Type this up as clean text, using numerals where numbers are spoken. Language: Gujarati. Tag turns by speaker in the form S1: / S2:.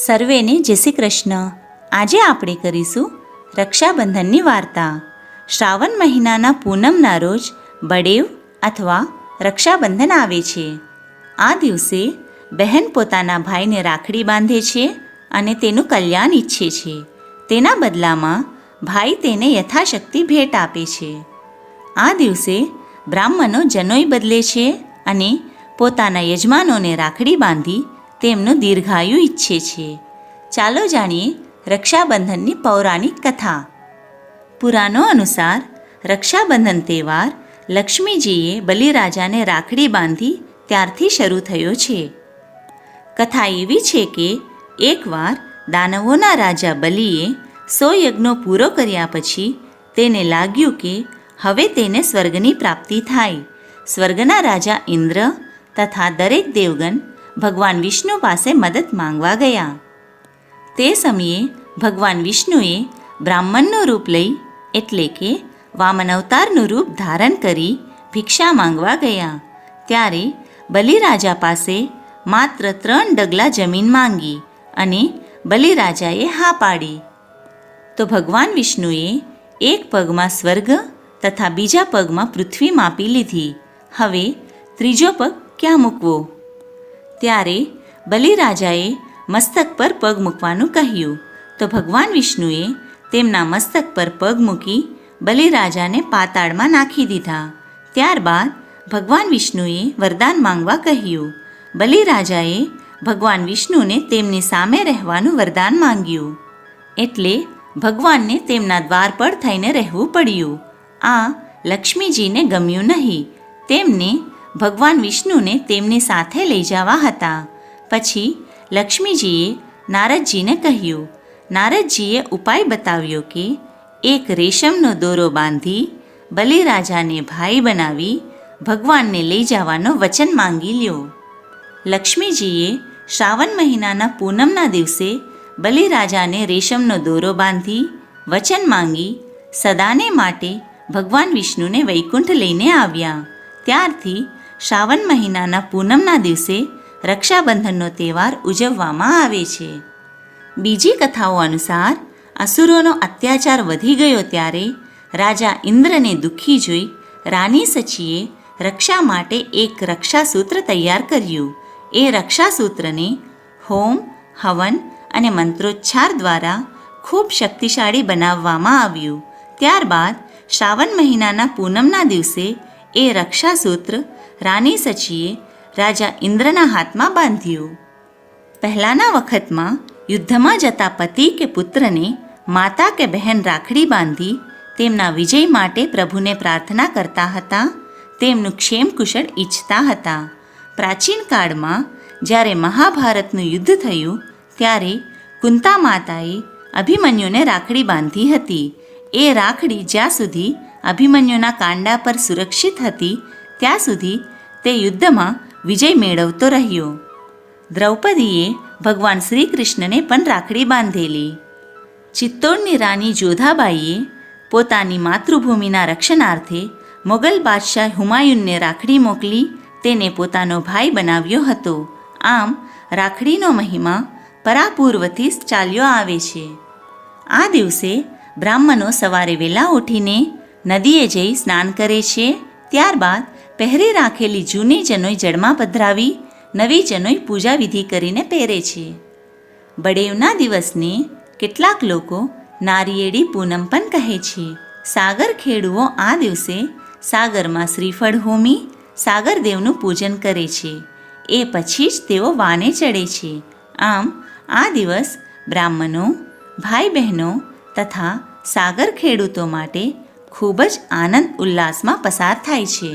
S1: સર્વેને જય શ્રી કૃષ્ણ. આજે આપણે કરીશું રક્ષાબંધનની વાર્તા. શ્રાવણ મહિનાના પૂનમના રોજ બળેવ અથવા રક્ષાબંધન આવે છે. આ દિવસે બહેન પોતાના ભાઈને રાખડી બાંધે છે અને તેનું કલ્યાણ ઈચ્છે છે. તેના બદલામાં ભાઈ તેને યથાશક્તિ ભેટ આપે છે. આ દિવસે બ્રાહ્મણો જનોઈ બદલે છે અને પોતાના યજમાનોને રાખડી બાંધી તેમનું દીર્ઘાયુ ઈચ્છે છે. ચાલો જાણીએ રક્ષાબંધનની પૌરાણિક કથા. પુરાણો અનુસાર રક્ષાબંધન તહેવાર લક્ષ્મીજીએ બલિરાજાને રાખડી બાંધી ત્યારથી શરૂ થયો છે. કથા એવી છે કે એકવાર દાનવોના રાજા બલિએ 100 યજ્ઞો પૂરો કર્યા પછી તેને લાગ્યું કે હવે તેને સ્વર્ગની પ્રાપ્તિ થાય. સ્વર્ગના રાજા ઇન્દ્ર તથા દરેક દેવગણ ભગવાન વિષ્ણુ પાસે મદદ માંગવા ગયા. તે સમયે ભગવાન વિષ્ણુએ બ્રાહ્મણનું રૂપ લઈ એટલે કે વામન અવતારનું રૂપ ધારણ કરી ભિક્ષા માંગવા ગયા. ત્યારે બલિરાજા પાસે માત્ર 3 ડગલા જમીન માંગી અને બલિરાજાએ હા પાડી. તો ભગવાન વિષ્ણુએ એક પગમાં સ્વર્ગ તથા બીજા પગમાં પૃથ્વી માપી લીધી. હવે ત્રીજો પગ ક્યાં મૂકવો? ત્યારે બલિરાજાએ મસ્તક પર પગ મૂકવાનું કહ્યું. તો ભગવાન વિષ્ણુએ તેમના મસ્તક પર પગ મૂકી બલિરાજાને પાતાળમાં નાખી દીધા. ત્યારબાદ ભગવાન વિષ્ણુએ વરદાન માંગવા કહ્યું. બલિરાજાએ ભગવાન વિષ્ણુને તેમની સામે રહેવાનું વરદાન માંગ્યું. એટલે ભગવાનને તેમના દ્વાર પર થઈને રહેવું પડ્યું. આ લક્ષ્મીજીને ગમ્યું નહીં. તેમને ભગવાન વિષ્ણુને તેમની સાથે લઈ જવા હતા. પછી લક્ષ્મીજીએ નારદજીને કહ્યું. નારદજીએ ઉપાય બતાવ્યો કે એક રેશમનો દોરો બાંધી બલિરાજાને ભાઈ બનાવી ભગવાનને લઈ જવાનો વચન માંગી લ્યો. લક્ષ્મીજીએ શ્રાવણ મહિનાના પૂનમના દિવસે બલિરાજાને રેશમનો દોરો બાંધી વચન માંગી સદાને માટે ભગવાન વિષ્ણુને વૈકુંઠ લઈને આવ્યા. ત્યારથી શ્રાવણ મહિનાના પૂનમના દિવસે રક્ષાબંધનનો તહેવાર ઉજવવામાં આવે છે. બીજી કથાઓ અનુસાર અસુરોનો અત્યાચાર વધી ગયો ત્યારે રાજા ઇન્દ્રને દુઃખી જોઈ રાની સચીએ રક્ષા માટે એક રક્ષાસૂત્ર તૈયાર કર્યું. એ રક્ષાસૂત્રને હોમ, હવન અને મંત્રોચ્ચાર દ્વારા ખૂબ શક્તિશાળી બનાવવામાં આવ્યું. ત્યારબાદ શ્રાવણ મહિનાના પૂનમના દિવસે એ રક્ષાસૂત્ર રાની સચીએ રાજા ઇન્દ્રના હાથમાં બાંધ્યું. પહેલાંના વખતમાં યુદ્ધમાં જતા પતિ કે પુત્રને માતા કે બહેન રાખડી બાંધી તેમના વિજય માટે પ્રભુને પ્રાર્થના કરતા હતા, તેમનું ક્ષેમ કુશળ ઈચ્છતા હતા. પ્રાચીન કાળમાં જ્યારે મહાભારતનું યુદ્ધ થયું ત્યારે કુંતા માતાએ અભિમન્યુને રાખડી બાંધી હતી. એ રાખડી જ્યાં સુધી અભિમન્યુના કાંડા પર સુરક્ષિત હતી ત્યાં સુધી તે યુદ્ધમાં વિજય મેળવતો રહ્યો. દ્રૌપદીએ ભગવાન શ્રી કૃષ્ણને પણ રાખડી બાંધેલી. ચિત્તોડની રાણી જોધાબાઈએ પોતાની માતૃભૂમિના રક્ષણાર્થે મોગલ બાદશાહ હુમાયુનને રાખડી મોકલી તેને પોતાનો ભાઈ બનાવ્યો હતો. આમ રાખડીનો મહિમા પરાપૂર્વથી ચાલ્યો આવે છે. આ દિવસે બ્રાહ્મણો સવારે વહેલા ઉઠીને નદીએ જઈ સ્નાન કરે છે. ત્યારબાદ પહેરી રાખેલી જૂની જનોઈ જળમાં પધરાવી નવી જનોઈ પૂજા વિધિ કરીને પહેરે છે. બળેવના દિવસને કેટલાક લોકો નારિયેળી પૂનમ પણ કહે છે. સાગર ખેડૂઓ આ દિવસે સાગરમાં શ્રીફળ હોમી સાગરદેવનું પૂજન કરે છે. એ પછી જ તેઓ વાને ચડે છે. આમ આ દિવસ બ્રાહ્મણો, ભાઈ બહેનો તથા સાગર ખેડૂતો માટે ખૂબ જ આનંદ ઉલ્લાસમાં પસાર થાય છે.